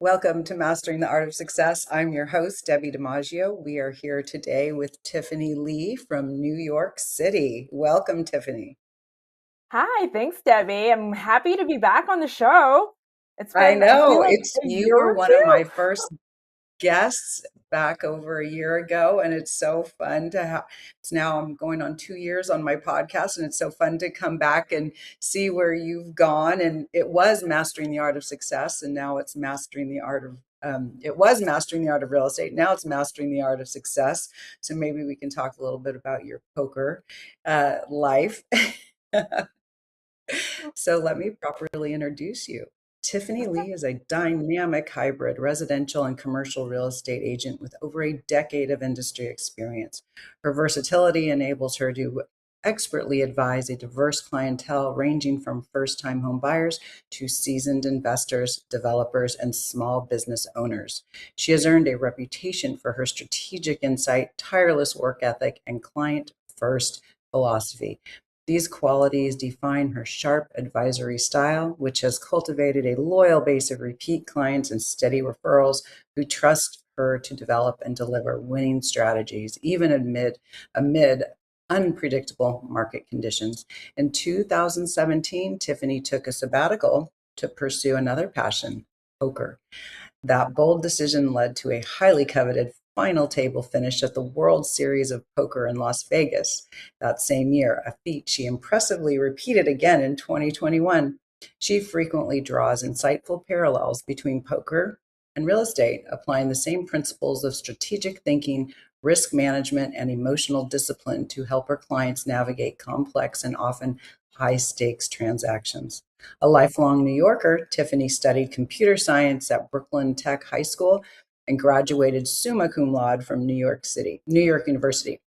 Welcome to Mastering the Art of Success. I'm your host, Debbie DiMaggio. We are here today with Tiffany Lee from New York City. Welcome, Tiffany. Hi, thanks, Debbie. I'm happy to be back on the show. I feel I know like a you year were or one of two. my first guests back over a year ago, and it's so fun to have. It's now I'm going on 2 years on my podcast, and it's so fun to come back and see where you've gone. And it was Mastering the Art of Success, and now it's Mastering the Art of it was Mastering the Art of Real Estate. Now it's Mastering the Art of Success. So maybe we can talk a little bit about your poker life. So let me properly introduce you. Tiffany Okay. Lee is a dynamic hybrid residential and commercial real estate agent with over a decade of industry experience. Her versatility enables her to expertly advise a diverse clientele ranging from first-time home buyers to seasoned investors, developers, and small business owners. She has earned a reputation for her strategic insight, tireless work ethic, and client-first philosophy. These qualities define her sharp advisory style, which has cultivated a loyal base of repeat clients and steady referrals who trust her to develop and deliver winning strategies, even amid unpredictable market conditions. In 2017, Tiffany took a sabbatical to pursue another passion, poker. That bold decision led to a highly coveted final table finish at the World Series of Poker in Las Vegas that same year, a feat she impressively repeated again in 2021. She frequently draws insightful parallels between poker and real estate, applying the same principles of strategic thinking, risk management, and emotional discipline to help her clients navigate complex and often high stakes transactions. A lifelong New Yorker, Tiffany studied computer science at Brooklyn Tech High School and graduated summa cum laude from New York University.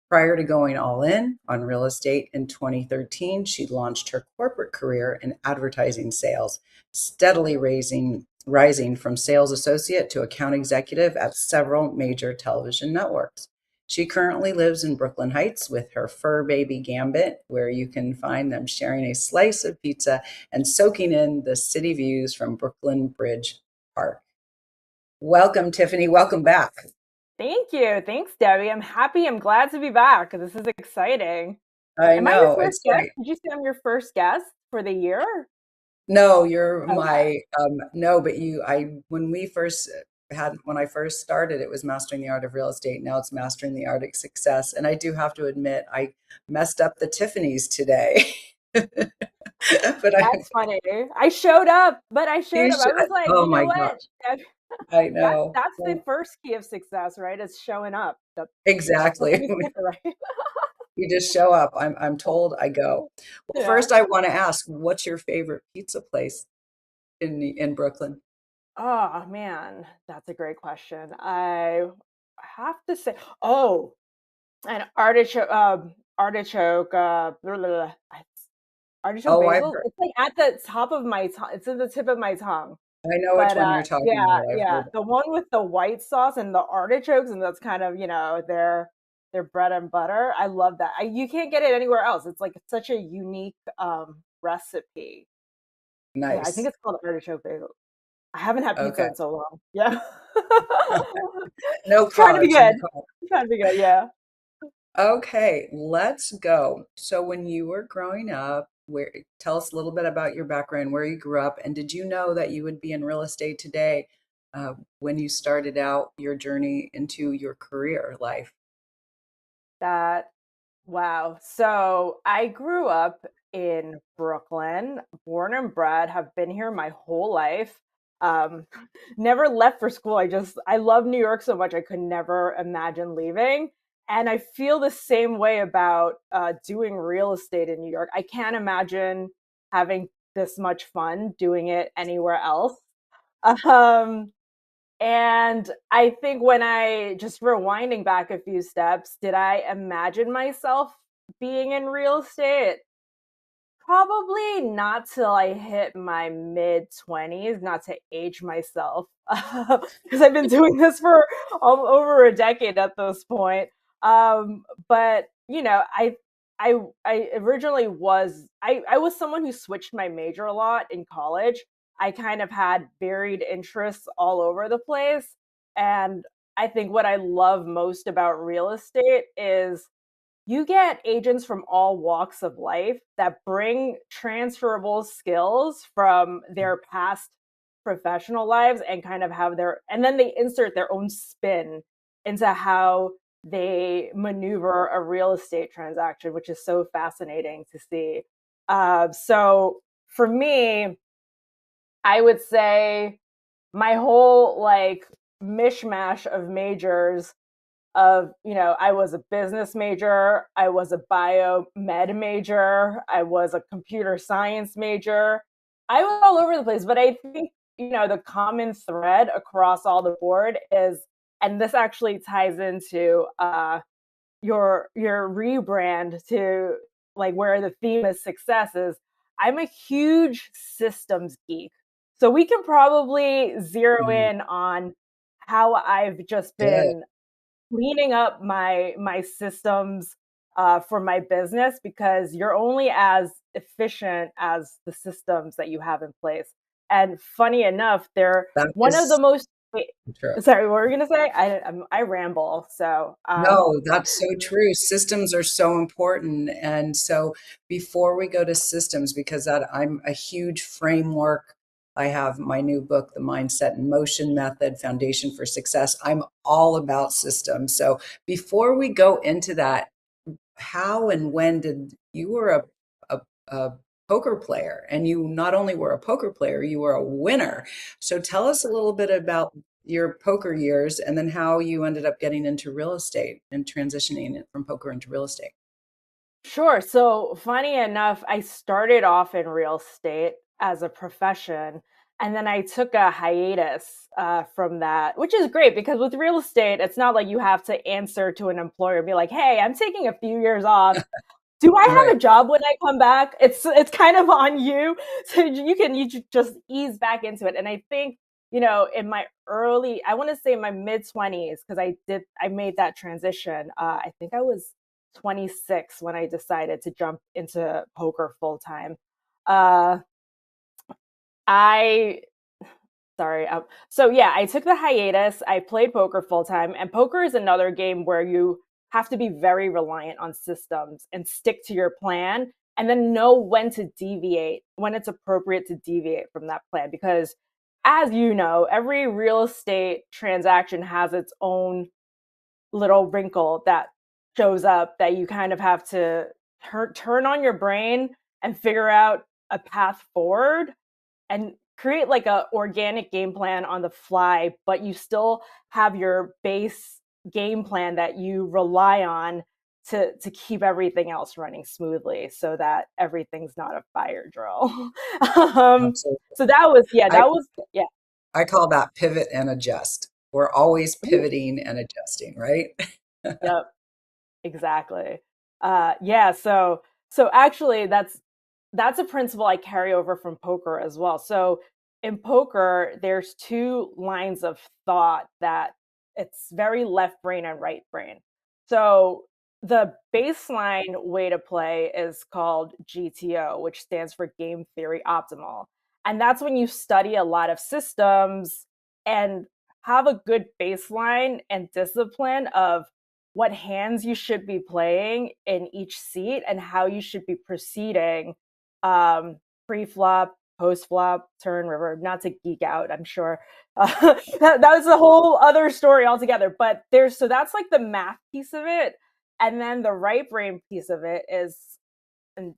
Prior to going all in on real estate in 2013, she launched her corporate career in advertising sales, steadily rising from sales associate to account executive at several major television networks. She currently lives in Brooklyn Heights with her fur baby Gambit, where you can find them sharing a slice of pizza and soaking in the city views from Brooklyn Bridge Park. Welcome, Tiffany. Welcome back. Thank you. Thanks, Debbie. I'm happy. I'm glad to be back. This is exciting. I Am I your know first it's guest? great. Did you say I'm your first guest for the year? No, you're Okay. my no, but you I when we first had when I first started, it was Mastering the Art of Real Estate. Now it's Mastering the Art of Success. And I do have to admit, I messed up the Tiffany's today. But That's funny. I showed up, but I you showed up. should, I was like, oh you know my what? gosh, I That's know. that's the first key of success, right? Is showing up. That's how Exactly. you think, right? You just show up. I'm told I go. Well, Yeah. first I want to ask, what's your favorite pizza place in Brooklyn? Oh man, that's a great question. I have to say, oh, an artichoke, blah, blah, blah. Artichoke Oh, I've basil. heard. It's like at the top of my tongue. It's in the tip of my tongue. I know which But one you're talking yeah, about. I've yeah, heard. the one with the white sauce and the artichokes, and that's kind of their bread and butter. I love that. You can't get it anywhere else. It's like such a unique recipe. Yeah, I think Nice. it's called artichoke basil. I haven't had pizza Okay. in so long. Yeah. No Trying to be carbs, no good. carbs. Trying to be good, yeah. Okay, let's go. So when you were growing up, where tell us a little bit about your background, where you grew up, and did you know that you would be in real estate today, when you started out your journey into your career life? That wow. So I grew up in Brooklyn, born and bred, have been here my whole life. Um, never left for school. I love New York so much I could never imagine leaving. And I feel the same way about doing real estate in New York. I can't imagine having this much fun doing it anywhere else. Um, and I think when I just rewinding back a few steps, did I imagine myself being in real estate? Probably not till I hit my mid 20s, not to age myself, because I've been doing this for over a decade at this point. But I originally I was someone who switched my major a lot in college. I kind of had varied interests all over the place. And I think what I love most about real estate is you get agents from all walks of life that bring transferable skills from their past professional lives and kind of have their, and then they insert their own spin into how they maneuver a real estate transaction, which is so fascinating to see. So for me, I would say my whole like mishmash of majors of, I was a business major, I was a biomed major, I was a computer science major. I was all over the place, but I think, the common thread across all the board is, and this actually ties into your rebrand to like where the theme is success is, I'm a huge systems geek. So we can probably zero Mm, in on how I've just good. been cleaning up my systems for my business, because you're only as efficient as the systems that you have in place. And funny enough, they're That one of the is most. true. Sorry, what were you gonna say? I ramble. So No, that's so true. Systems are so important. And so before we go to systems, because that I'm a huge framework, I have my new book, The Mindset in Motion Method, Foundation for Success. I'm all about systems. So before we go into that, how and when did you were a poker player, and you not only were a poker player, you were a winner. So tell us a little bit about your poker years and then how you ended up getting into real estate and transitioning it from poker into real estate. Sure. So, funny enough, I started off in real estate as a profession, and then I took a hiatus from that, which is great because with real estate, it's not like you have to answer to an employer and be like, "Hey, I'm taking a few years off. Do I have Right. a job when I come back?" It's kind of on you, so just ease back into it. And I think, in my early, I want to say my mid 20s, because I made that transition. I think I was 26 when I decided to jump into poker full time. Uh, I Sorry. So yeah, I took the hiatus. I played poker full time, and poker is another game where you have to be very reliant on systems and stick to your plan, and then know when to deviate, when it's appropriate to deviate from that plan. Because, as you know, every real estate transaction has its own little wrinkle that shows up that you kind of have to turn on your brain and figure out a path forward and create like a organic game plan on the fly, but you still have your base game plan that you rely on to keep everything else running smoothly so that everything's not a fire drill. um, Absolutely. so that was, yeah, I, that was, yeah. I call that pivot and adjust. We're always Ooh, pivoting and adjusting, right? yep. Exactly. Yeah, so actually that's a principle I carry over from poker as well. So in poker, there's two lines of thought that it's very left brain and right brain. So the baseline way to play is called GTO, which stands for game theory optimal. And that's when you study a lot of systems and have a good baseline and discipline of what hands you should be playing in each seat and how you should be proceeding pre-flop, post-flop, turn, river. Not to geek out, I'm sure. That was a whole other story altogether. But so that's like the math piece of it. And then the right brain piece of it is, and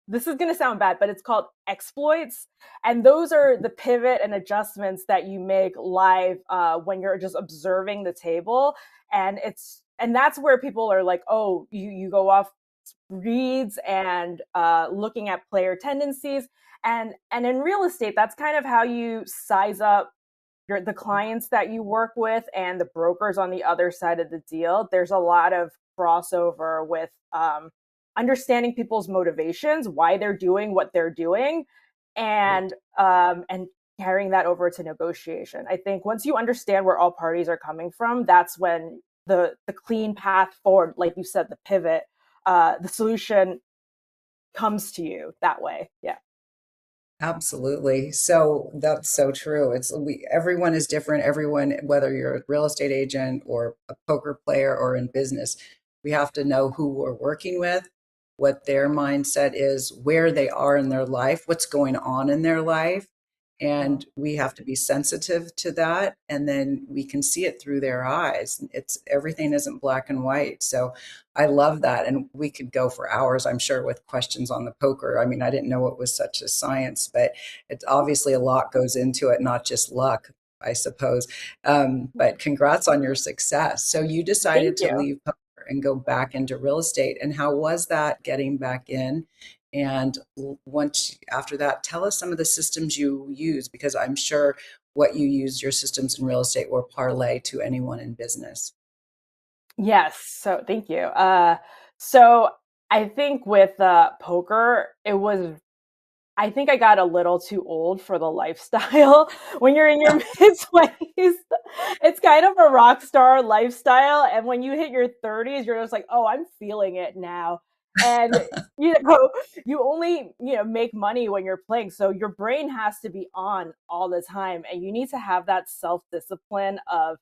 this is going to sound bad, but it's called exploits. And those are the pivot and adjustments that you make live when you're just observing the table. And that's where people are like, oh, you go off reads and looking at player tendencies. And in real estate, that's kind of how you size up the clients that you work with and the brokers on the other side of the deal. There's a lot of crossover with understanding people's motivations, why they're doing what they're doing, and carrying that over to negotiation. I think once you understand where all parties are coming from, that's when the clean path forward, like you said, the pivot, the solution comes to you that way. Yeah. Absolutely. So that's so true. Everyone is different. Everyone, whether you're a real estate agent or a poker player or in business, we have to know who we're working with, what their mindset is, where they are in their life, what's going on in their life. Mhm. And we have to be sensitive to that. And then we can see it through their eyes. It's everything isn't black and white. So I love that. And we could go for hours, I'm sure, with questions on the poker. I mean, I didn't know it was such a science, but it's obviously a lot goes into it, not just luck, I suppose. But congrats on your success. So you decided Thank to you. leave poker and go back into real estate. And how was that getting back in? And once after that, tell us some of the systems you use, because I'm sure what you use, your systems in real estate, will parlay to anyone in business. Yes. So thank you. So I think with poker, I think I got a little too old for the lifestyle. When you're in your mid-20s, it's kind of a rock star lifestyle, and when you hit your 30s, you're just like, "Oh, I'm feeling it now." And, you know, you only, make money when you're playing, so your brain has to be on all the time, and you need to have that self-discipline of,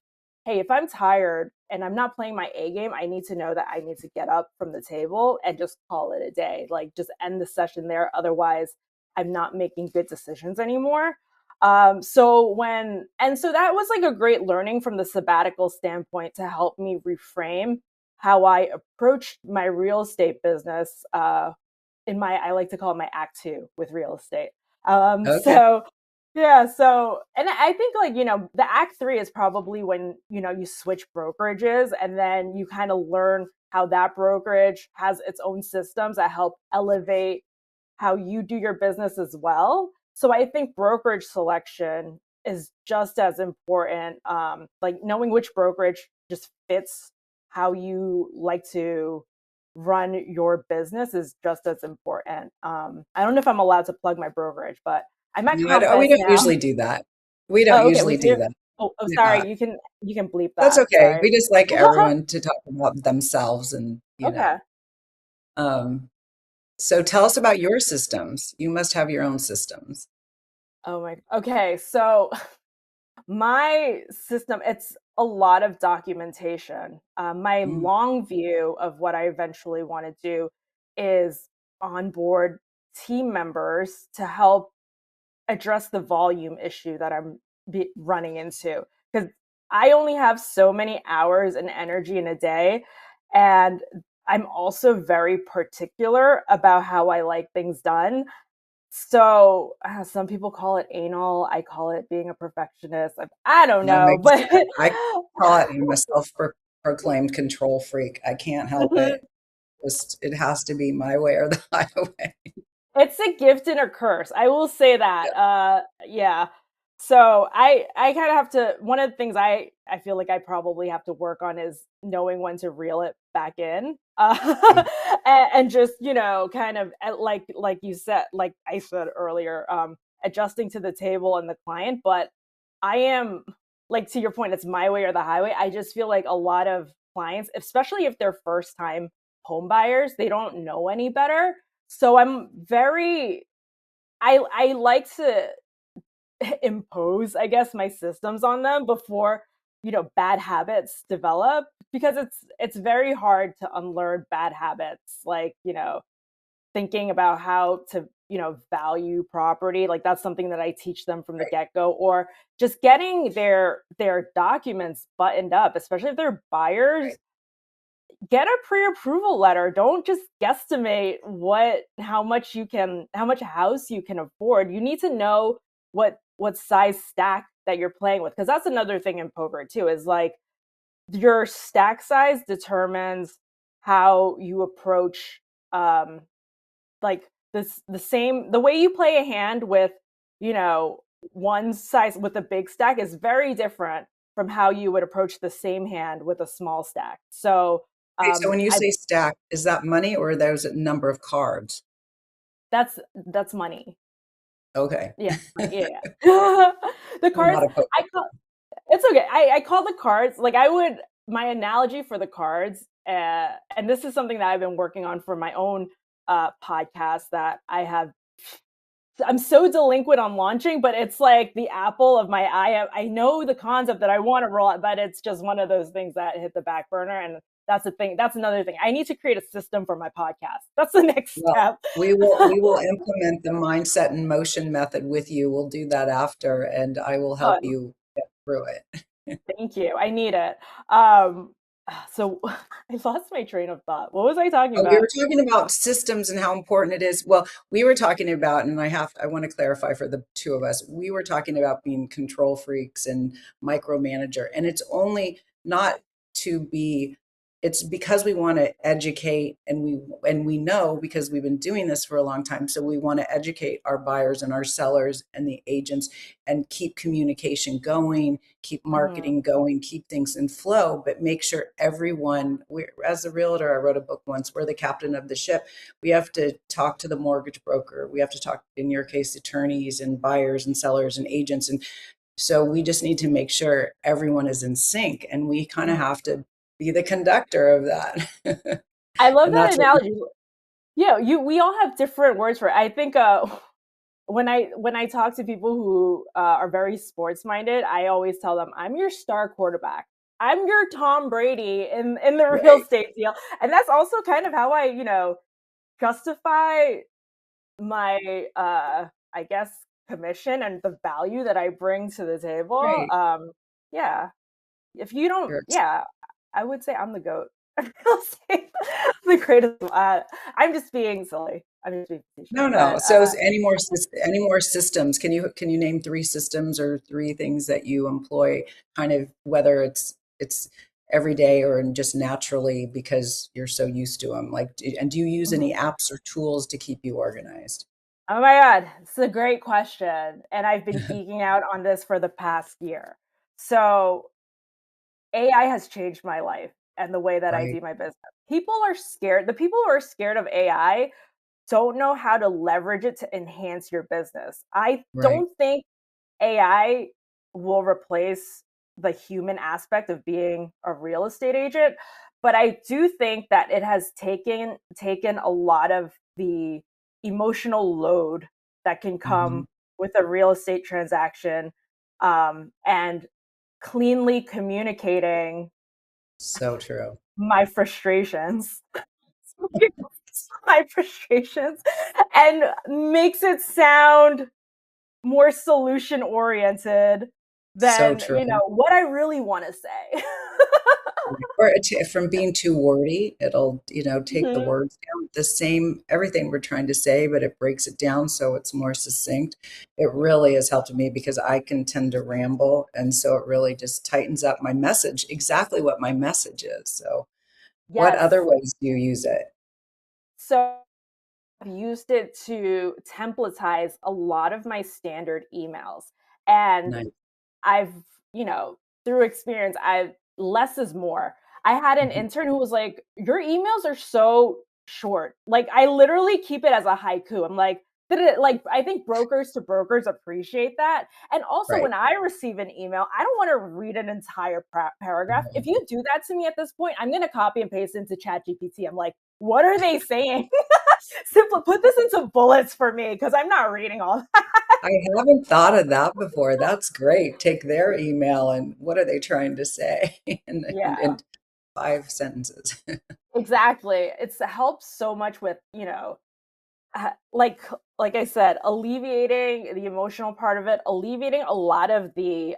"Hey, if I'm tired and I'm not playing my A game, I need to know that I need to get up from the table and just call it a day." Like, just end the session there, otherwise I'm not making good decisions anymore. So that was like a great learning from the sabbatical standpoint to help me reframe how I approached my real estate business. I like to call it my act two with real estate. Um, Okay. so yeah, and I think like, the act three is probably when, you switch brokerages and then you kind of learn how that brokerage has its own systems that help elevate how you do your business as well. So I think brokerage selection is just as important. Like knowing which brokerage just fits how you like to run your business is just as important. I don't know if I'm allowed to plug my brokerage, but I'm at No, we Compass don't now. usually do that. We don't Oh, okay. usually do that. Oh, Yeah. sorry. You can bleep That's that. okay. Sorry. We just like everyone to talk about themselves and, Okay. um, so tell us about your systems. You must have your own systems. Oh my. Okay. So my system, it's a lot of documentation. My Mm, long view of what I eventually want to do is onboard team members to help address the volume issue that running into. Because I only have so many hours and energy in a day. And I'm also very particular about how I like things done. So some people call it anal. I call it being a perfectionist. I don't that know, makes but sense. I call it, I'm a self-proclaimed control freak. I can't help it. Just, it has to be my way or the highway. it's a gift and a curse. I will say that. Yeah. So I kind of have to. One of the things I feel like I probably have to work on is knowing when to reel it back in, Yeah. and just kind of like you said, like I said earlier, adjusting to the table and the client. But I am like to your point, it's my way or the highway. I just feel like a lot of clients, especially if they're first time home buyers, they don't know any better, so I like to impose, I guess, my systems on them before, bad habits develop, because it's very hard to unlearn bad habits, like, thinking about how to, value property. Like that's something that I teach them from the Right, get-go, or just getting their documents buttoned up, especially if they're buyers. right, Get a pre-approval letter. Don't just guesstimate how much house you can afford. You need to know what size stack that you're playing with, because that's another thing in poker too, is like your stack size determines how you approach, um like the way you play a hand with, you know one size with a big stack is very different from how you would approach the same hand with a small stack. So okay, so when you I say stack, is that money or those a number of cards? that's money. Okay. Yeah, money. Yeah, yeah. The I'm cards, not a poker I call it's okay. I call the cards, like, I would my analogy for the cards, and this is something that I've been working on for my own podcast that I have. I'm so delinquent on launching, but it's like the apple of my eye. I know the concept that I want to roll out, but it's just one of those things that hit the back burner. And that's the thing. That's another thing. I need to create a system for my podcast. That's the next Well, step. we will implement the mindset and motion method with you. We'll do that after, and I will help Oh, you get through it. thank you. I need it. Um, so I lost my train of thought. What was I talking Oh, we about? were talking about systems and how important it is. Well, we were talking about, and I want to clarify for the two of us, we were talking about being control freaks and micromanager. And it's only not to be, it's because we want to educate and we know because we've been doing this for a long time. So we want to educate our buyers and our sellers and the agents and keep communication going, keep Mhm. marketing going, keep things in flow, but make sure everyone, as a realtor, I wrote a book once, we're the captain of the ship. We have to talk to the mortgage broker. We have to talk, in your case, attorneys and buyers and sellers and agents. And so we just need to make sure everyone is in sync and we kind of Mhm. have to be the conductor of that. I love And that that's what we, analogy. Yeah, we all have different words for it. I think when I talk to people who are very sports minded, I always tell them, "I'm your star quarterback. I'm your Tom Brady in the real right, estate deal." And that's also kind of how I, justify my I guess commission and the value that I bring to the table. right. Yeah. If you don't, You're yeah, I would say I'm the goat. Real estate. The greatest. I'm just being silly. I'm just being facetious. No, no. But So any more systems? Can you name three systems or three things that you employ, kind of whether it's every day or just naturally because you're so used to them? Like, and do you use any mhm. apps or tools to keep you organized? Oh my God, it's a great question. And I've been geeking out on this for the past year. So AI has changed my life and the way that I Right, do my business. People are scared. The people who are scared of AI don't know how to leverage it to enhance your business. I right. don't think AI will replace the human aspect of being a real estate agent, but I do think that it has taken a lot of the emotional load that can Hmm. come with a real estate transaction, and cleanly communicating So true. my frustrations my frustrations and makes it sound more solution oriented So than, true. what I really want to say. Or from being too wordy, it'll, take the Mhm. words down. The same, everything we're trying to say, but it breaks it down so it's more succinct. It really has helped me because I can tend to ramble. And so it really just tightens up my message, exactly what my message is. So, what other Yes. ways do you use it? So I've used it to templatize a lot of my standard emails. And Nice. I've, you know, through experience, I've less is more. I had an Mhm. intern who was like, "Your emails are so short." Like I literally keep it as a haiku. I'm like, did it like I think brokers to brokers appreciate that. And also Right. when I receive an email, I don't want to read an entire paragraph. If you do that to me at this point, I'm going to copy and paste into ChatGPT. I'm like, "What are they saying?" Simple put this into bullets for me because I'm not reading all that. I haven't thought of that before. That's great. Take their email and what are they trying to say in Yeah. 5 sentences. Exactly. It's helps so much with, like like I said, alleviating the emotional part of it, alleviating a lot of the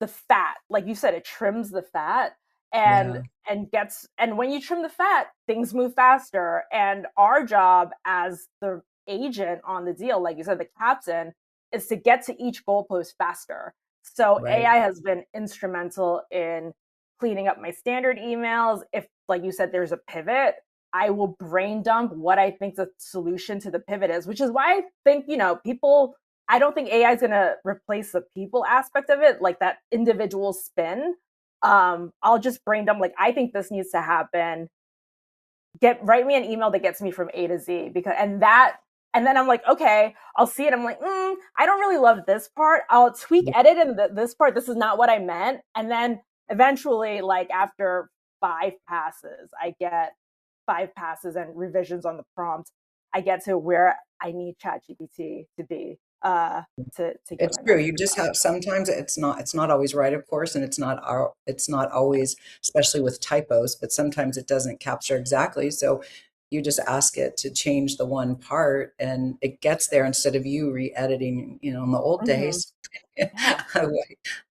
fat. Like you said, it trims the fat and Yeah, gets and when you trim the fat, things move faster. And our job as the agent on the deal, like you said, the captain, is to get to each goalpost faster. So right. AI has been instrumental in cleaning up my standard emails. If, like you said, there's a pivot, I will brain dump what I think the solution to the pivot is, which is why I think, people I don't think AI is going to replace the people aspect of it, like that individual spin. I'll just brain dump, like, I think this needs to happen. Write me an email that gets me from A to Z and then I'm like, okay, I'll see it. I'm like, I don't really love this part. I'll tweak, edit in this part. This is not what I meant. And then eventually, like after five passes and revisions on the prompt. I get to where I need ChatGPT to be to get It's my true. message You just across. have sometimes it's not always right, of course, and it's not always, especially with typos, but sometimes it doesn't capture exactly. So you just ask it to change the one part and it gets there instead of you re-editing, in the old Hmm. days, Yeah.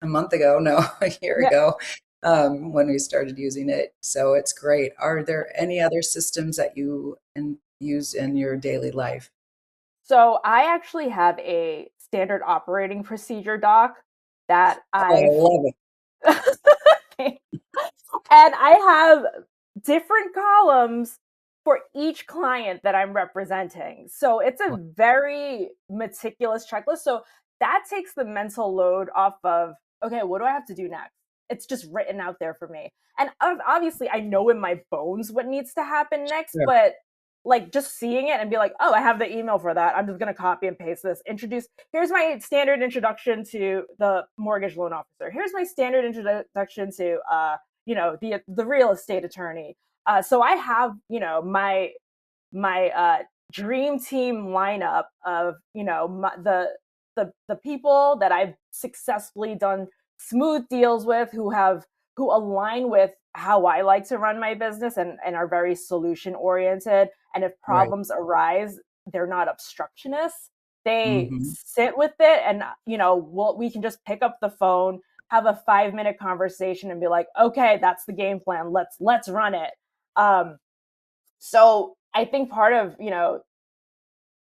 a month ago, no, a year Yeah. ago, when we started using it. So it's great. Are there any other systems that you use in your daily life? So I actually have a standard operating procedure doc that Oh, I I've love it. and I have different columns for each client that I'm representing. So it's a very meticulous checklist. So that takes the mental load off of, okay, what do I have to do next? It's just written out there for me. And obviously, I know in my bones what needs to happen next, Sure. but like just seeing it and be like, oh, I have the email for that. I'm just going to copy and paste this. Here's my standard introduction to the mortgage loan officer. Here's my standard introduction to, the real estate attorney. So I have, my dream team lineup of the people that I've successfully done smooth deals with, who align with how I like to run my business, and are very solution oriented. And if Right. problems arise, they're not obstructionists. They Hmm. sit with it, and we can just pick up the phone, have a 5-minute conversation, and be like, okay, that's the game plan. Let's run it. So I think part of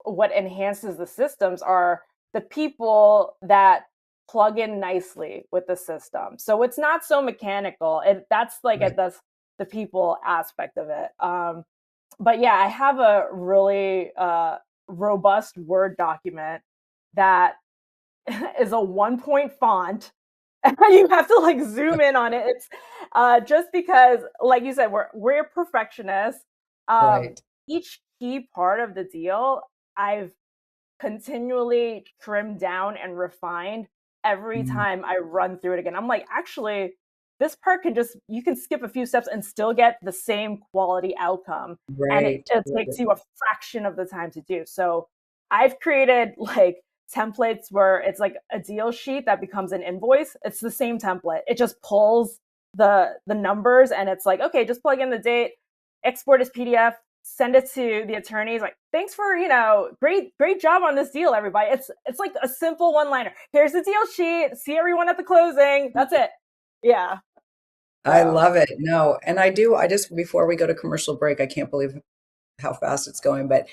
what enhances the systems are the people that plug in nicely with the system. So it's not so mechanical. That's like Right. that's the people aspect of it. But yeah, I have a really robust Word document that is a 1 point font. You have to like zoom in on it. It's just because, like you said, we're perfectionists. Um, Right. each key part of the deal, I've continually trimmed down and refined every Mm. time I run through it again. I'm like, actually, this part you can skip a few steps and still get the same quality outcome. And Right. it takes Right. you a fraction of the time to do. So I've created like templates where it's like a deal sheet that becomes an invoice. It's the same template. It just pulls the numbers, and it's like, okay, just plug in the date, export as PDF, send it to the attorneys, like, thanks for great job on this deal, everybody. It's like a simple one liner. Here's the deal sheet, see everyone at the closing, that's it. Yeah. I So love it. No, and I just, before we go to commercial break, I can't believe how fast it's going, but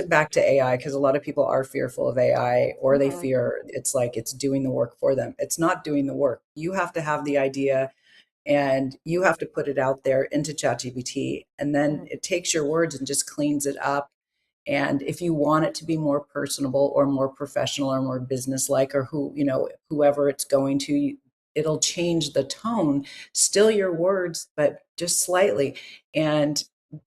back to AI, because a lot of people are fearful of AI, or they mhm, fear it's like it's doing the work for them. It's not doing the work. You have to have the idea and you have to put it out there into ChatGPT, and then mhm, it takes your words and just cleans it up. And if you want it to be more personable or more professional or more business-like, or whoever it's going to, it'll change the tone, still your words, but just slightly. And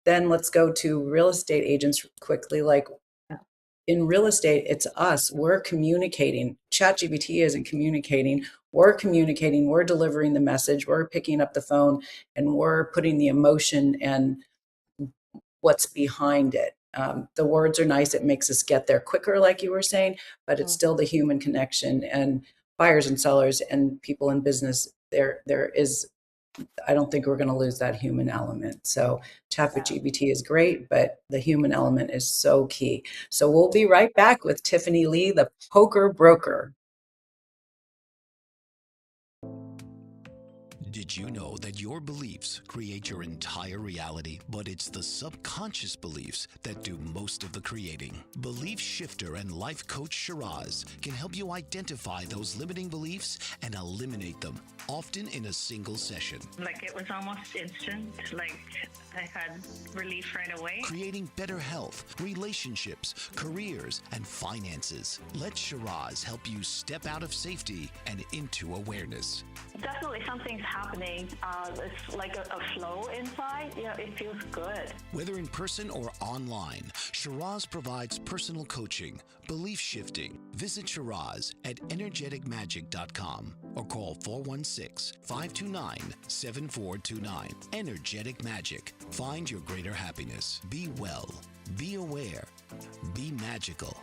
then let's go to real estate agents quickly. Like yeah, in real estate, it's us. We're communicating. ChatGPT isn't communicating. We're communicating. We're delivering the message. We're picking up the phone and we're putting the emotion and what's behind it. The words are nice. It makes us get there quicker, like you were saying, but it's mhm, still the human connection, and buyers and sellers and people in business. There is, I don't think we're going to lose that human element. So yeah. ChatGPT is great, but the human element is so key. So we'll be right back with Tiffany Lee, the poker broker. Did you know that your beliefs create your entire reality, but it's the subconscious beliefs that do most of the creating? Belief shifter and life coach Shiraz can help you identify those limiting beliefs and eliminate them, often in a single session. Like it was almost instant. Like I had relief right away. Creating better health, relationships, careers, and finances. Let Shiraz help you step out of safety and into awareness. Definitely something's happening. It's like a flow inside. Yeah, it feels good. Whether in person or online, Shiraz provides personal coaching, belief shifting. Visit Shiraz at energeticmagic.com or call 416-529-7429. Energetic Magic. Find your greater happiness. Be well. Be aware. Be magical.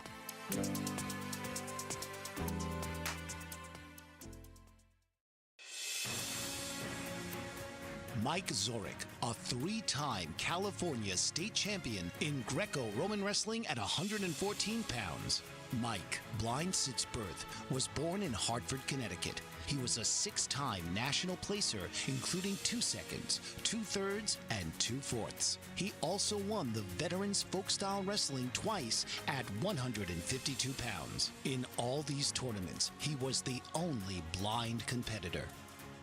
Mike Zorek, a three-time California state champion in Greco-Roman wrestling at 114 pounds. Mike, blind since birth, was born in Hartford, Connecticut. He was a six-time national placer, including 2 seconds, 2/3, and 2/4. He also won the Veterans Folk-Style Wrestling twice at 152 pounds. In all these tournaments, he was the only blind competitor.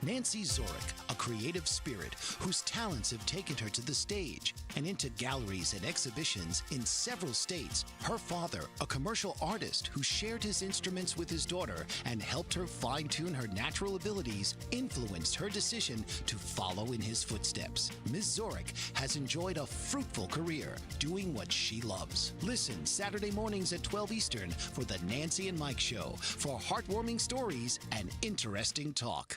Nancy Zorek, a creative spirit whose talents have taken her to the stage and into galleries and exhibitions in several states. Her father, a commercial artist who shared his instruments with his daughter and helped her fine-tune her natural abilities, influenced her decision to follow in his footsteps. Ms. Zorek has enjoyed a fruitful career doing what she loves. Listen Saturday mornings at 12 Eastern for the Nancy and Mike Show for heartwarming stories and interesting talk.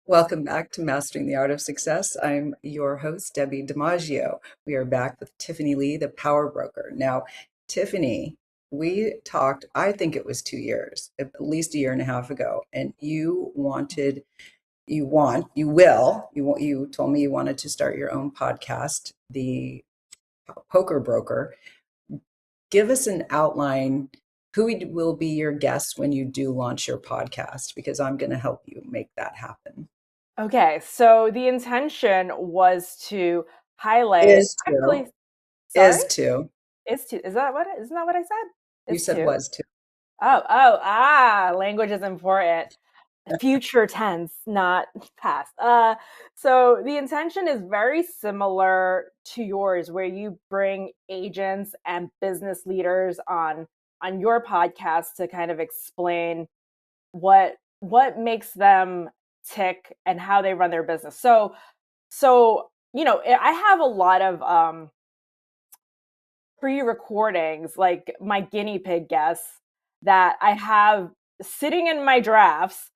Welcome back to Mastering the Art of Success. I'm your host, Debbie DiMaggio. We are back with Tiffany Lee, the Power Broker. Now, Tiffany, we talked, I think it was 2 years, at least a year and a half ago, and you told me you wanted to start your own podcast, the Poker Broker. Give us an outline. Who will be your guests when you do launch your podcast? Because I'm going to help you make that happen. Okay, so the intention was to highlight Is to. sorry? Is to. Isn't that what I said? You Is said to. was to. Language is important. Future tense, not past. So the intention is very similar to yours, where you bring agents and business leaders on your podcast to kind of explain what makes them tick and how they run their business. So I have a lot of pre-recordings, like my guinea pig guests that I have sitting in my drafts.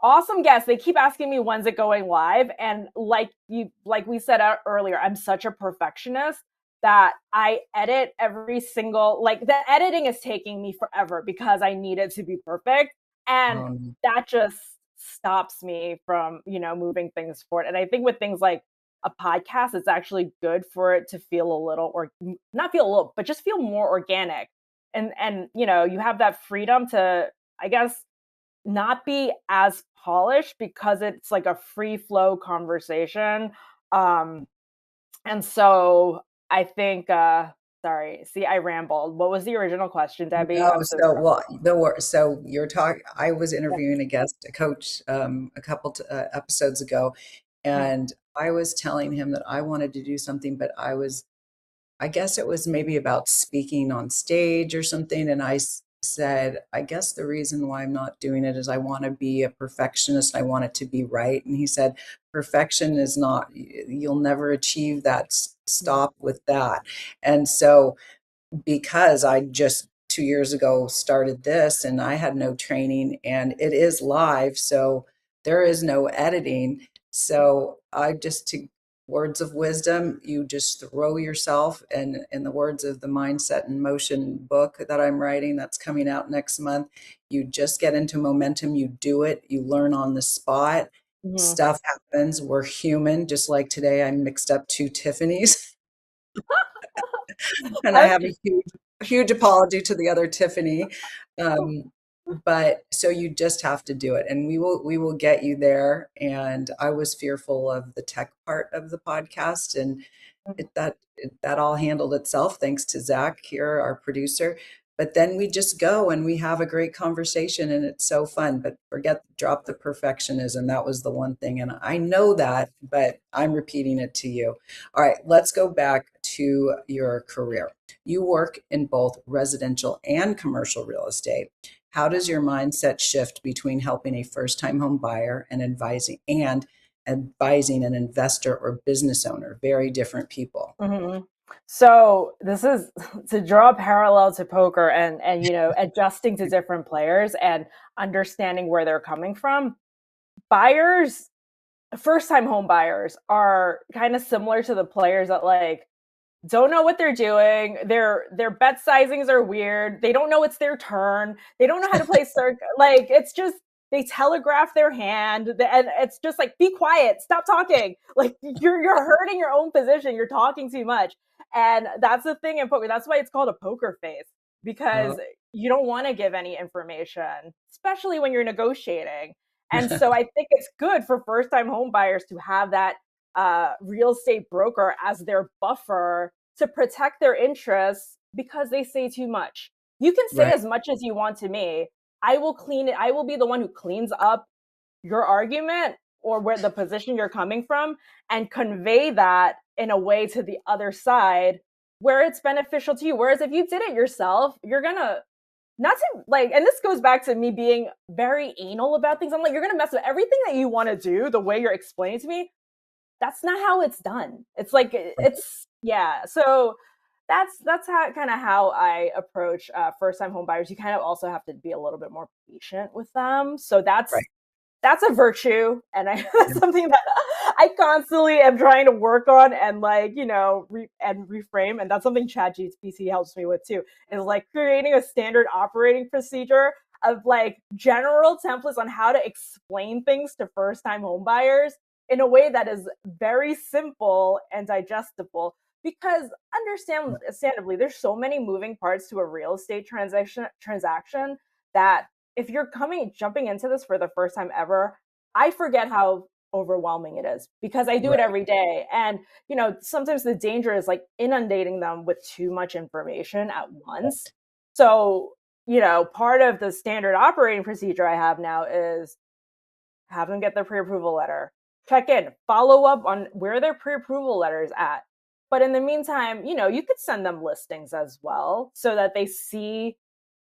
Awesome guests. They keep asking me when's it going live, and like we said earlier, I'm such a perfectionist that I edit every single, like, the editing is taking me forever because I need it to be perfect, and that just stops me from moving things forward. And I think with things like a podcast, it's actually good for it to feel a little, or not feel a little, but just feel more organic, and you have that freedom to, I guess, not be as polished because it's like a free flow conversation. And so I think, sorry, see, I rambled. What was the original question, Debbie? No, I'm so so sorry. well, so you're talking. I was interviewing a guest, a coach, a couple episodes ago, Mhm. and I was telling him that I wanted to do something, but I guess it was maybe about speaking on stage or something. And said, I guess the reason why I'm not doing it is I want to be a perfectionist. I want it to be right. And he said, perfection is not, you'll never achieve that. Stop with that. And so, because I just 2 years ago started this and I had no training and it is live, so there is no editing. So I just, to words of wisdom, you just throw yourself, and in the words of the Mindset in Motion book that I'm writing, that's coming out next month, you just get into momentum, you do it, you learn on the spot. Mhm. Stuff happens. We're human. Just like today, I mixed up two Tiffany's. And I I'm- have a huge apology to the other Tiffany. Um, but so you just have to do it, and we will get you there. And I was fearful of the tech part of the podcast, and that all handled itself thanks to Zach here, our producer. But then we just go and we have a great conversation, and it's so fun. But drop the perfectionism. That was the one thing, and I know that, but I'm repeating it to you. All right, let's go back to your career. You work in both residential and commercial real estate. How does your mindset shift between helping a first-time home buyer and advising an investor or business owner? Very different people. Mhm. So this is to draw a parallel to poker, and adjusting to different players and understanding where they're coming from. Buyers, first time home buyers, are kind of similar to the players that, like, don't know what they're doing. Their bet sizings are weird. They don't know it's their turn. They don't know how to play circle. Like it's just they telegraph their hand, and it's just like be quiet, stop talking. Like you're hurting your own position. You're talking too much, and that's the thing in poker. That's why it's called a poker face because Oh, you don't want to give any information, especially when you're negotiating. And so I think it's good for first time home buyers to have that real estate broker as their buffer to protect their interests because they say too much. You can say right, as much as you want to me. I will clean it. I will be the one who cleans up your argument or where the position you're coming from and convey that in a way to the other side where it's beneficial to you. Whereas if you did it yourself, you're going to not to like, and this goes back to me being very anal about things. I'm like, you're going to mess with everything that you want to do the way you're explaining to me. That's not how it's done. It's like it's yeah. So that's how kind of how I approach first time home buyers. You kind of also have to be a little bit more patient with them. So right. that's a virtue, and that's Yeah, something that I constantly am trying to work on and like and reframe. And that's something ChatGPT helps me with too. Is like creating a standard operating procedure of like general templates on how to explain things to first time home buyers in a way that is very simple and digestible. Because understandably, there's so many moving parts to a real estate transaction that if you're jumping into this for the first time ever, I forget how overwhelming it is because I do it right, every day. And, sometimes the danger is like inundating them with too much information at once. So, part of the standard operating procedure I have now is have them get their pre-approval letter, check in, follow up on where their pre-approval letter is at. But in the meantime, you could send them listings as well so that they see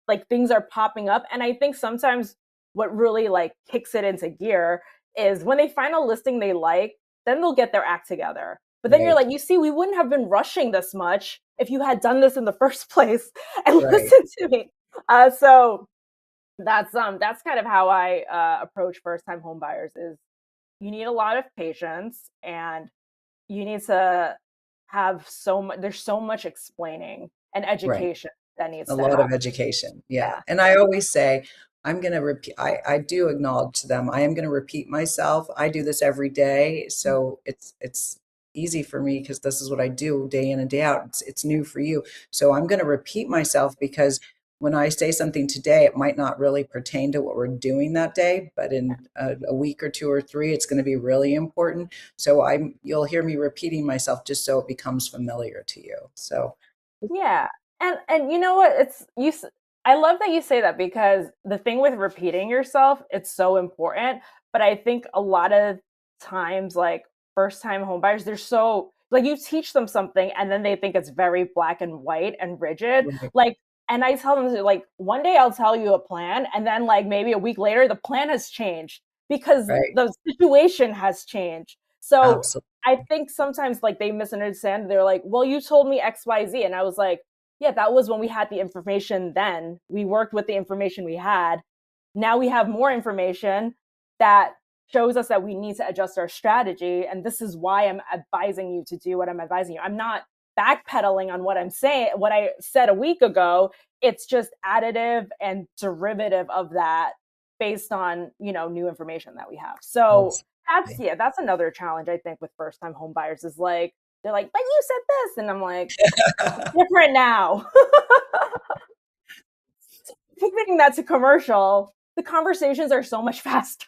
like things are popping up. And I think sometimes what really like kicks it into gear is when they find a listing they like, then they'll get their act together. But then you're right, like, you see, we wouldn't have been rushing this much if you had done this in the first place and right, listened to me. So that's kind of how I approach first time home buyers is you need a lot of patience and you need to have there's so much explaining and right. education that needs A to lot happen. of education. Yeah. Yeah. And I always say, I'm going to repeat, I do acknowledge to them, I am going to repeat myself. I do this every day. So it's easy for me because this is what I do day in and day out. It's new for you. So I'm going to repeat myself because when I say something today, it might not really pertain to what we're doing that day, but in a week or two or three, it's going to be really important. So you'll hear me repeating myself just so it becomes familiar to you. So Yeah. And you know what? I love that you say that because the thing with repeating yourself, it's so important, but I think a lot of times like first time home buyers, they're so like you teach them something and then they think it's very black and white and rigid. right, Like and I tell them like one day I'll tell you a plan and then like maybe a week later the plan has changed because right. the situation has changed. So Absolutely. I think sometimes like they misunderstand. They're like, "Well, you told me XYZ." And I was like, "Yeah, that was when we had the information then. We worked with the information we had. Now we have more information that shows us that we need to adjust our strategy and this is why I'm advising you to do what I'm advising you. I'm not backpedaling on what I'm saying, what I said a week ago. It's just additive and derivative of that based on, new information that we have." So Absolutely. that's another challenge I think with first time home buyers is like they're like, "But you said this," and I'm like, "It's different now." Pivoting that to commercial, the conversations are so much faster.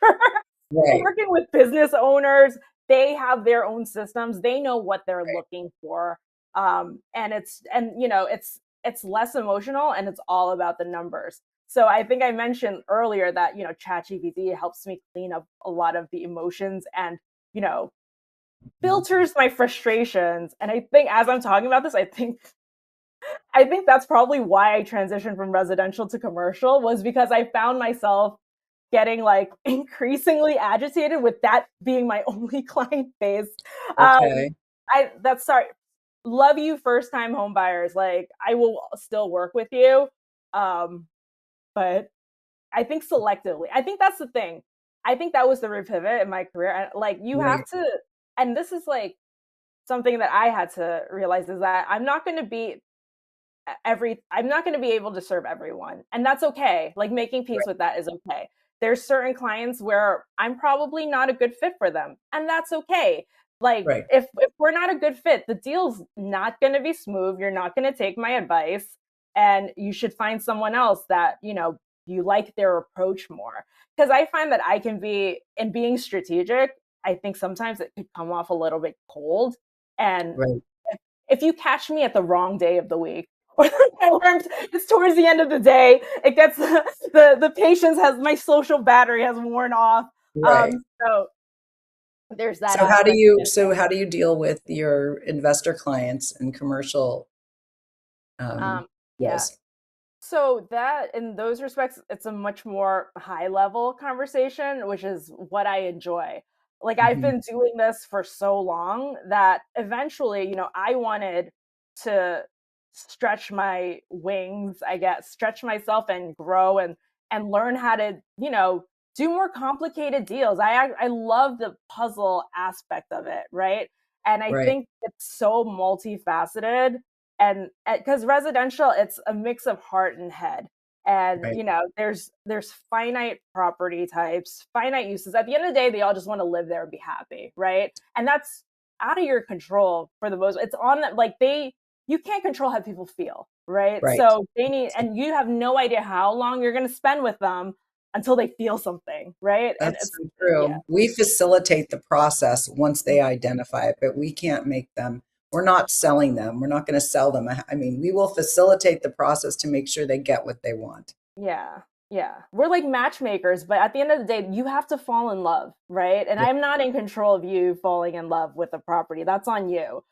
Right, Working with business owners, they have their own systems. They know what they're right, looking for, and it's less emotional and it's all about the numbers. So I think I mentioned earlier that ChatGPT helps me clean up a lot of the emotions and you know mhm, filters my frustrations. And I think as I'm talking about this, I think that's probably why I transitioned from residential to commercial was because I found myself getting like increasingly agitated with that being my only client base. Um, okay, that's sorry. Love you, first time home buyers. Like I will still work with you. Um, but I think selectively. I think that's the thing. I think that was the pivot in my career. Like you have right, to, and this is like something that I had to realize is that I'm not going to be I'm not going to be able to serve everyone. And that's okay. Like making peace Right. with that is okay. There's certain clients where I'm probably not a good fit for them, and that's okay. Like Right. if we're not a good fit, the deal's not going to be smooth. You're not going to take my advice, and you should find someone else that, you like their approach more. Because I find that I can be in being strategic, I think sometimes it could come off a little bit cold. And Right. if you catch me at the wrong day of the week, or it's towards the end of the day, it gets the patience has my social battery has worn off. Right. So there's that So how do aspect of you it. so how do you deal with your investor clients and commercial Um, yeah. deals? So that in those respects, it's a much more high level conversation, which is what I enjoy. Like I've Mhm. been doing this for so long that eventually, I wanted to stretch my wings, I guess, stretch myself and grow and learn how to, do more complicated deals. I love the puzzle aspect of it, right? And I Right. think it's so multifaceted, and because residential, it's a mix of heart and head. And Right. there's finite property types, finite uses. At the end of the day, they all just want to live there and be happy, right? And that's out of your control for the most. It's on that, like, you can't control how people feel, right? Right. So they need, and you have no idea how long you're going to spend with them until they feel something, right? And That's it's, so yeah. true. We facilitate the process once they identify it, but we can't make them. We're not selling them. We're not going to sell them. I mean, we will facilitate the process to make sure they get what they want. Yeah. Yeah. We're like matchmakers, but at the end of the day, you have to fall in love, right? And Yeah. I'm not in control of you falling in love with a property. That's on you.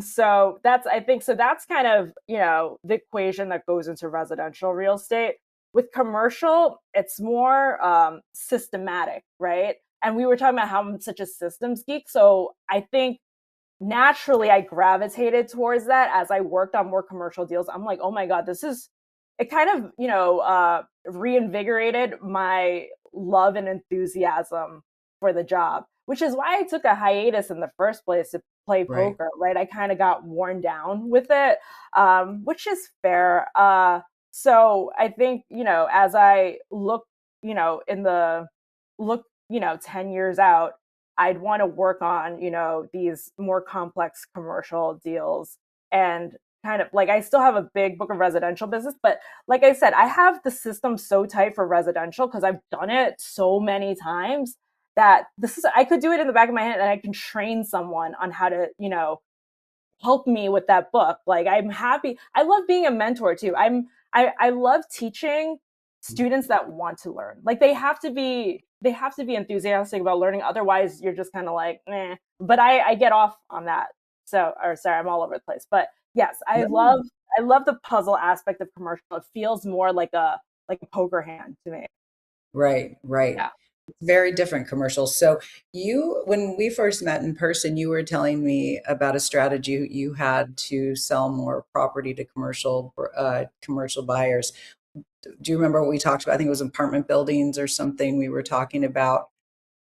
So that's, I think, so that's kind of, the equation that goes into residential real estate. With commercial, it's more systematic, right? And we were talking about how I'm such a systems geek. So I think naturally I gravitated towards that as I worked on more commercial deals. I'm like, oh my God, it kind of, reinvigorated my love and enthusiasm for the job, which is why I took a hiatus in the first place to play Right. poker, right? I kind of got worn down with it, which is fair. So I think, as I look, in the look, 10 years out, I'd want to work on, these more complex commercial deals, and kind of like I still have a big book of residential business, but like I said, I have the system so tight for residential because I've done it so many times that I could do it in the back of my head, and I can train someone on how to, help me with that book. Like I'm happy. I love being a mentor too. I love teaching students that want to learn. Like they have to be enthusiastic about learning. Otherwise you're just kind of like, eh. But I get off on that. So, or sorry, I'm all over the place. But yes, No. I love the puzzle aspect of commercial. It feels more like a poker hand to me. Right. Right. Yeah. Very different commercials. So when we first met in person, you were telling me about a strategy you had to sell more property to commercial buyers. Do you remember what we talked about? I think it was apartment buildings or something we were talking about.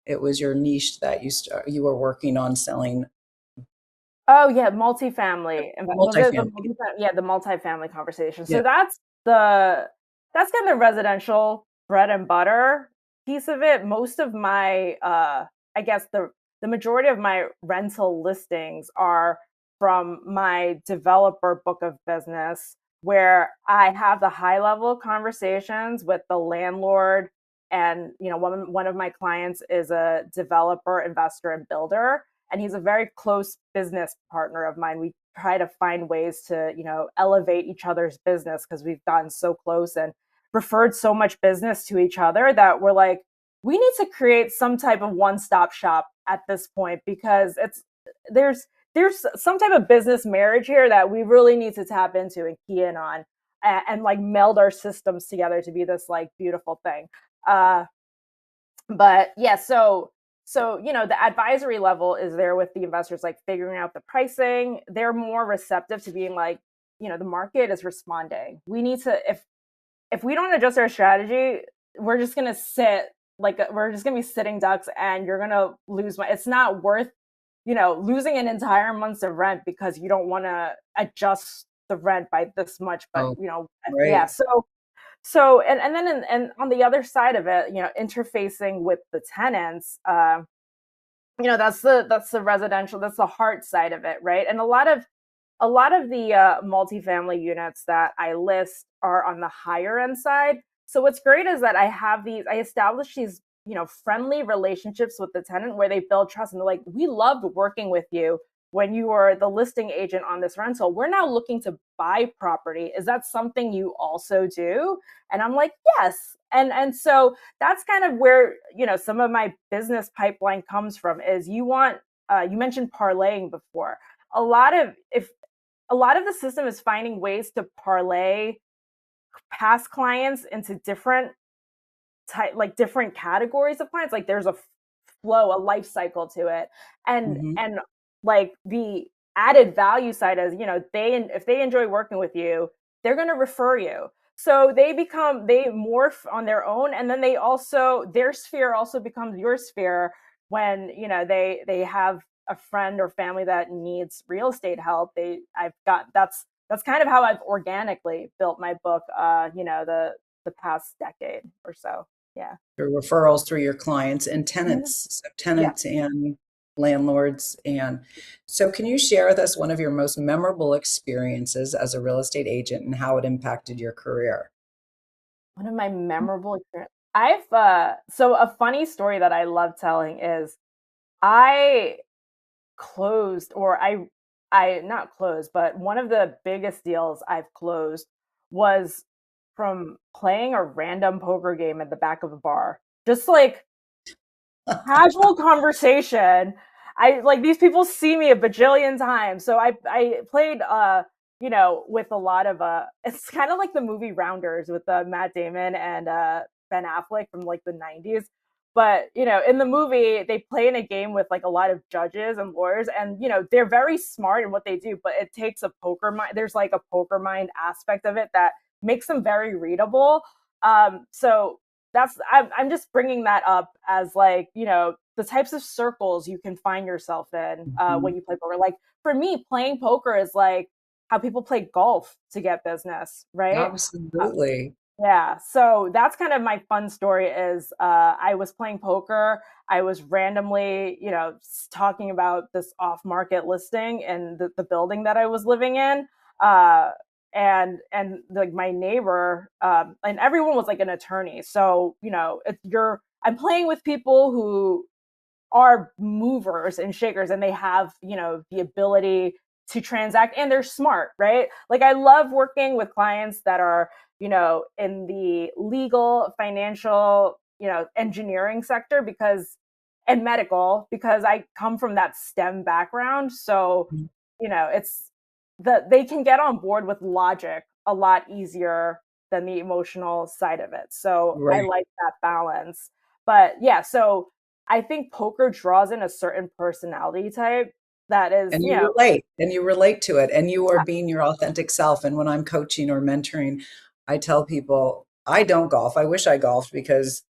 It was your niche that you were working on selling Oh yeah, multifamily. Was it the multifamily. multifamily? Yeah, the multifamily conversation. Yeah. So that's kind of residential bread and butter piece of it. Most of my I guess the majority of my rental listings are from my developer book of business, where I have the high level conversations with the landlord. And one of my clients is a developer, investor, and builder, and he's a very close business partner of mine. We try to find ways to, elevate each other's business because we've gotten so close and referred so much business to each other that we're like, we need to create some type of one-stop shop at this point, because there's there's some type of business marriage here that we really need to tap into and key in on, and like meld our systems together to be this like beautiful thing. Uh, but yeah, so the advisory level is there with the investors, like figuring out the pricing. They're more receptive to being like, the market is responding. We need to, if we don't adjust our strategy, we're just gonna sit, like we're just gonna be sitting ducks, and you're gonna lose my. It's not worth losing an entire month's of rent because you don't want to adjust the rent by this much, but Oh, yeah. right. And then and on the other side of it, interfacing with the tenants, that's the residential, that's the hard side of it, right? And a lot of the multifamily units that I list are on the higher end side. So what's great is that I establish these, friendly relationships with the tenant where they build trust and they're like, we loved working with you when you were the listing agent on this rental. We're now looking to buy property. Is that something you also do? And I'm like, yes. And so that's kind of where, some of my business pipeline comes from is you mentioned parlaying before. A lot of if a lot of the system is finding ways to parlay past clients into different categories of clients. Like there's a flow, a life cycle to it, and Hmm. and like the added value side is, if they enjoy working with you, they're going to refer you. So they morph on their own, and then their sphere also becomes your sphere when they have a friend or family that needs real estate help. That's kind of how I've organically built my book. The past decade or so. Yeah. Through referrals through your clients and Mhm. tenants, so Yeah. tenants and landlords. And so, can you share with us one of your most memorable experiences as a real estate agent and how it impacted your career? One of my memorable experience. So a funny story that I love telling is I closed, or I not closed, but one of the biggest deals I've closed was from playing a random poker game at the back of a bar. Just like casual conversation. I like these people see me a bajillion times. So I played with a lot of it's kind of like the movie Rounders with Matt Damon and Ben Affleck from like the 90s. But in the movie they play in a game with like a lot of judges and lawyers, and they're very smart in what they do, but it takes a poker mind. There's like a poker mind aspect of it that makes them very readable. So I'm just bringing that up as like the types of circles you can find yourself in when Mhm. you play poker. Like for me, playing poker is like how people play golf to get business, right? Uh, Absolutely. yeah, so that's kind of my fun story is I was playing poker. I was randomly, talking about this off-market listing in the building that I was living in. Uh, and like my neighbor, and everyone was like an attorney. So, I'm playing with people who are movers and shakers, and they have the ability to transact, and they're smart, right? Like I love working with clients that are in the legal, financial, engineering sector, because and medical, because I come from that STEM background. So Mhm. it's they can get on board with logic a lot easier than the emotional side of it. So I Right. like that balance. But yeah, so I think poker draws in a certain personality type that is, And you relate to it, and you are being your authentic self. And when I'm coaching or mentoring, I tell people I don't golf. I wish I golfed because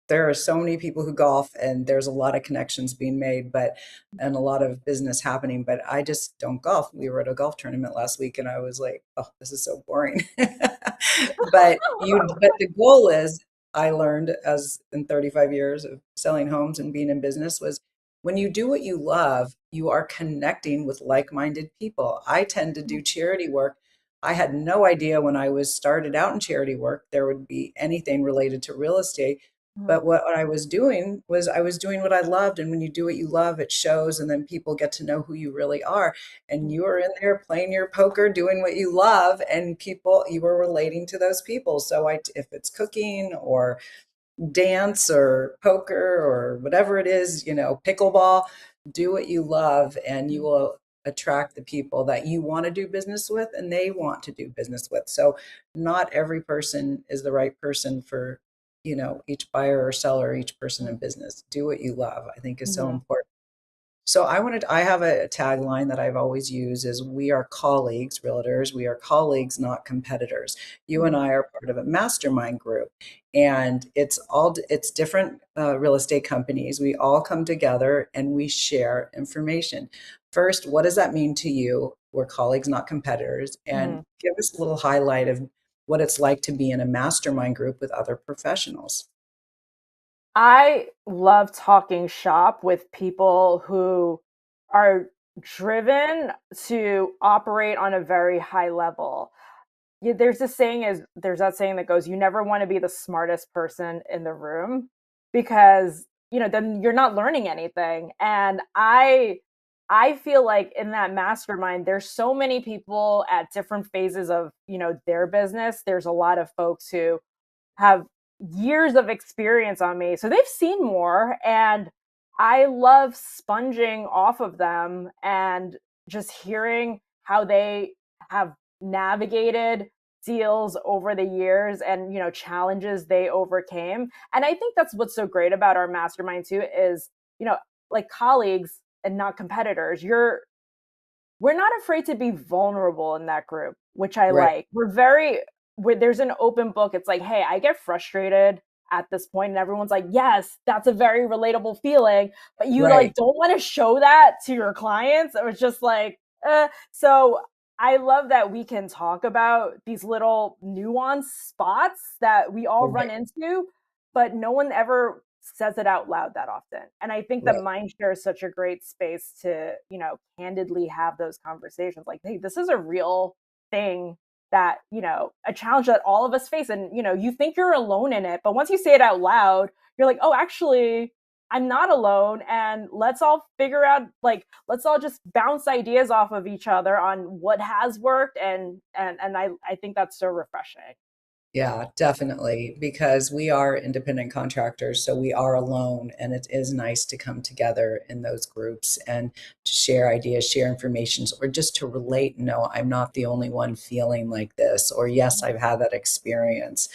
there are so many people who golf and there's a lot of connections being made, but and a lot of business happening, but I just don't golf. We were at a golf tournament last week and I was like, oh, this is so boring. But the goal is, I learned as in 35 years of selling homes and being in business, was when you do what you love, you are connecting with like-minded people. I tend to do charity work. I had no idea when I was started out in charity work there would be anything related to real estate, but what I was doing was I was doing what I loved. And when you do what you love, it shows. And then people get to know who you really are. And you are in there playing your poker, doing what you love. And people, you are relating to those people. So if it's cooking or dance or poker or whatever it is, pickleball, do what you love and you will attract the people that you want to do business with and they want to do business with. So not every person is the right person for, each buyer or seller, each person in business. Do what you love, I think is so Mhm. important. So I have a tagline that I've always used is we are colleagues, realtors. We are colleagues, not competitors. You and Mhm. I are part of a mastermind group, and it's different real estate companies. We all come together and we share information. First, what does that mean to you? We're colleagues, not competitors, and Mhm. give us a little highlight of what it's like to be in a mastermind group with other professionals. I love talking shop with people who are driven to operate on a very high level. Yeah, there's that saying that goes, you never want to be the smartest person in the room because, then you're not learning anything. And I feel like in that mastermind, there's so many people at different phases of, their business. There's a lot of folks who have years of experience on me. So they've seen more, and I love sponging off of them and just hearing how they have navigated deals over the years and challenges they overcame. And I think that's what's so great about our mastermind too is, like colleagues and not competitors. We're not afraid to be vulnerable in that group, which I Right, like. There's an open book. It's like, hey, I get frustrated at this point, and everyone's like, yes, that's a very relatable feeling, but you right. like don't want to show that to your clients. It was just like, so I love that we can talk about these little nuanced spots that we all run Right, into, but no one ever says it out loud that often. And I think that right. Mindshare is such a great space to, candidly have those conversations like, hey, this is a real thing that, a challenge that all of us face. And, you think you're alone in it, but once you say it out loud, you're like, oh, actually, I'm not alone. And let's all figure out, like, let's all just bounce ideas off of each other on what has worked. And I think that's so refreshing. Yeah, definitely, because we are independent contractors, so we are alone, and it is nice to come together in those groups and to share ideas, share information, or just to relate. No, I'm not the only one feeling like this, or yes, I've had that experience.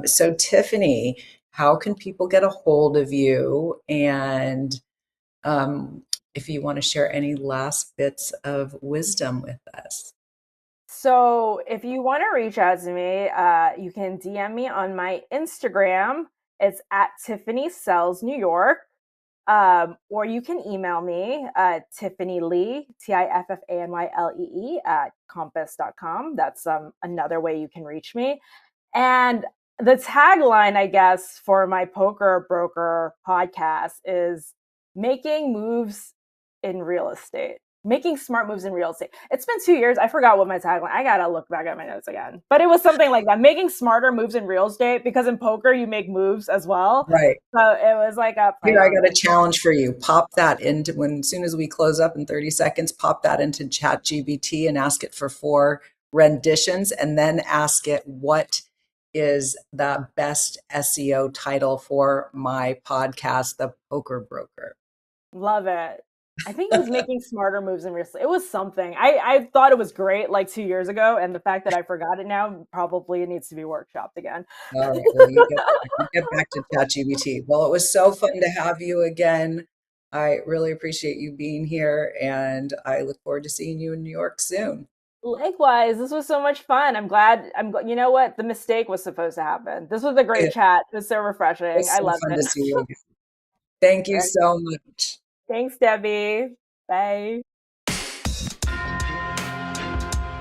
So, Tiffany, how can people get a hold of you? And if you want to share any last bits of wisdom with us. So if you want to reach out to me, you can DM me on my Instagram. It's at Tiffany Sells New York. Or you can email me, Tiffany Lee, TIFFANYLEE at compass.com. That's another way you can reach me. And the tagline, I guess, for my Poker Broker podcast is making moves in real estate, making smart moves in real estate. It's been 2 years. I forgot what my tagline. I gotta look back at my notes again, but it was something like that: making smarter moves in real estate, because in poker you make moves as well. Right. So it was like a play Here, I on got a words. challenge for you. Pop that into when, as soon as we close up in 30 seconds, pop that into ChatGPT and ask it for 4 renditions, and then ask it what is the best SEO title for my podcast, The Poker Broker. Love it. I think it was making smarter moves in real estate. It was something. I thought it was great like 2 years ago, and the fact that I forgot it now probably needs to be workshopped again. All right. Well, you get back to ChatGPT. Well, it was so fun to have you again. I really appreciate you being here, and I look forward to seeing you in New York soon. Likewise, this was so much fun. I'm glad. You know what? The mistake was supposed to happen. This was a great It chat. It was so refreshing. was I so loved fun it. to see you again. Thank you And so much. thanks, Debbie. Bye.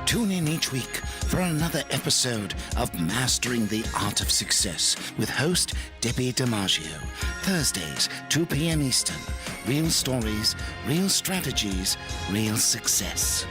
Tune in each week for another episode of Mastering the Art of Success with host Debbie DiMaggio. Thursdays, 2 p.m. Eastern. Real stories, real strategies, real success.